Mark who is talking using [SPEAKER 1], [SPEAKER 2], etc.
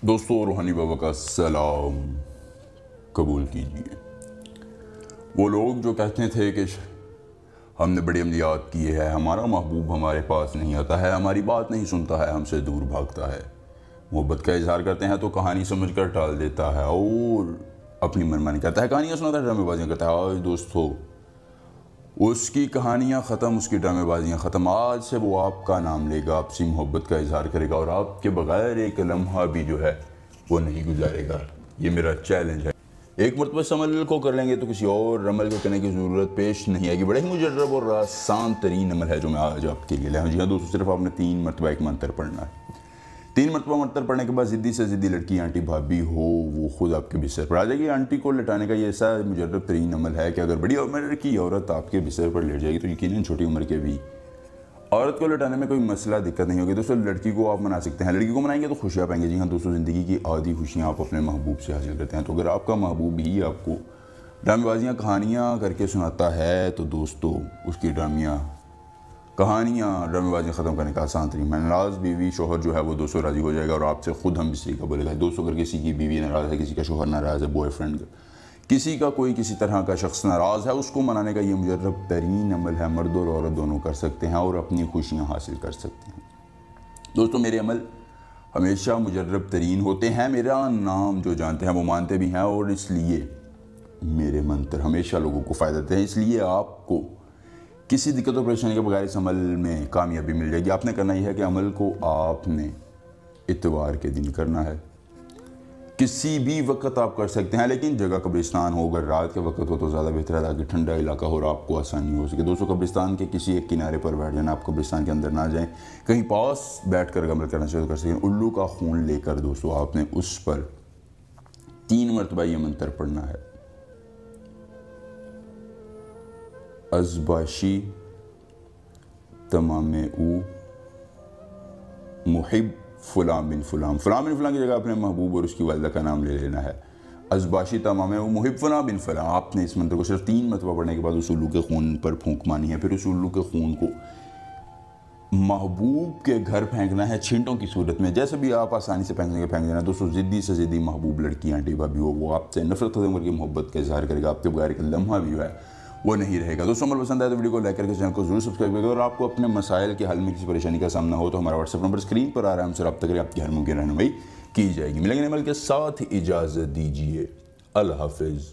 [SPEAKER 1] दोस्तों, रूहानी बाबा का सलाम कबूल कीजिए। वो लोग जो कहते थे कि हमने बड़ी अमलियात की है, हमारा महबूब हमारे पास नहीं आता है, हमारी बात नहीं सुनता है, हमसे दूर भागता है, मोहब्बत का इजहार करते हैं तो कहानी समझकर टाल देता है और अपनी मनमानी करता है, कहानियाँ सुनाता है, ड्रामेबाजियाँ करता है। आज दोस्तों, उसकी कहानियाँ ख़त्म, उसकी ड्रामेबाजियाँ ख़त्म। आज से वो आपका नाम लेगा, आपसे मोहब्बत का इजहार करेगा और आपके बगैर एक लम्हा भी जो है वो नहीं गुजारेगा। ये मेरा चैलेंज है। एक मरतबा इस अमल को कर लेंगे तो किसी और अमल को करने की ज़रूरत पेश नहीं आएगी। बड़े ही मुजर्रब और आसान तरीन अमल है जो मैं आज आपके लिए लाया हूँ। जी हाँ दोस्तों, सिर्फ आपने 3 मरतबा एक मंत्र पढ़ना है। 3 मरतबा मंत्र पढ़ने के बाद ज़िद्दी से ज़िद्दी लड़की, आंटी, भाभी हो, वो खुद आपके बिस्तर पर आ जाएगी। आंटी को लटाने का ये ऐसा मुजर्रब तरीन अमल है कि अगर बड़ी उम्र की औरत आपके बिस्तर पर लेट जाएगी तो यकीनन छोटी उम्र के भी औरत को लटाने में कोई मसला, दिक्कत नहीं होगी। दोस्तों, लड़की को आप मना सकते हैं। लड़की को मनाएंगे तो खुशियाँ पाएंगे। जी हाँ दोस्तों, ज़िंदगी की आधी खुशियाँ आप अपने महबूब से हासिल करते हैं। तो अगर आपका महबूब ही आपको ड्रामेबाजियाँ, कहानियाँ करके सुनाता है तो दोस्तों, उसकी कहानियाँ ड्रामेबाजियाँ ख़त्म करने का आसान तरीका है। नाराज़ बीवी शोहर जो है वो दोस्तों राज़ी हो जाएगा और आपसे खुद हम बिस्तरी का बोलेगा। दोस्तों, अगर किसी की बीवी नाराज़ है, किसी का शोहर नाराज़ है, बॉयफ्रेंड, किसी का कोई किसी तरह का शख्स नाराज़ है, उसको मनाने का ये मुजर्रब तरीन अमल है। मर्द और औरत दोनों कर सकते हैं और अपनी खुशियाँ हासिल कर सकते हैं। दोस्तों, मेरे अमल हमेशा मुजर्रब तरीन होते हैं। मेरा नाम जो जानते हैं वो मानते भी हैं और इसलिए मेरे मंत्र हमेशा लोगों को फ़ायदा देते हैं। इसलिए आपको किसी दिक्कत और परेशानी के बगैर इस अमल में कामयाबी मिल जाएगी। आपने करना यह है कि अमल को आपने इतवार के दिन करना है। किसी भी वक्त आप कर सकते हैं, लेकिन जगह कब्रिस्तान हो। अगर रात के वक्त हो तो ज़्यादा बेहतर है ताकि ठंडा इलाका हो और आपको आसानी हो सके। दोस्तों, कब्रिस्तान के किसी एक किनारे पर बैठ जाना। आप कब्रिस्तान के अंदर ना जाएं, कहीं पास बैठ कर अमल करना शुरू कर सकें। उल्लू का खून लेकर दोस्तों आपने उस पर 3 मरतबा ये मंत्र पढ़ना है। अज़बाशी तमामे ऊ मुहिब फ़ुलां बिन फ़ुलां की जगह अपने महबूब और उसकी वालिदा का नाम ले लेना है। अज़बाशी तमामे ऊ मुहिब फ़ुलां बिन फ़ुलां। आपने इस मंत्र को सिर्फ 3 मरतबा पढ़ने के बाद उस उल्लू के खून पर फूंक मारनी है। फिर उस उल्लू के खून को महबूब के घर फेंकना है, छींटों की सूरत में। जैसे भी आप आसानी से फेंक देना। दोस्तों, ज़िद्दी से ज़िद्दी महबूब लड़की, आंटी, भाभी हो, वो आपसे नफरत खत्म करके मोहब्बत का इजहार करेगा। आपके बगैर एक लम्हा भी जो है वो नहीं रहेगा। दोस्तों, अमल पसंद आए तो वीडियो को लाइक करके चैनल को जरूर सब्सक्राइब करेगा। और आपको अपने मसाइल के हल में किसी परेशानी का सामना हो तो हमारा व्हाट्सएप नंबर स्क्रीन पर आ रहा है, हमसे रब्ता करें, आपकी हर मुमकिन रहनुमाई की जाएगी। मिलेंगे अमल के साथ, इजाज़त दीजिए। अल्लाह हाफिज़।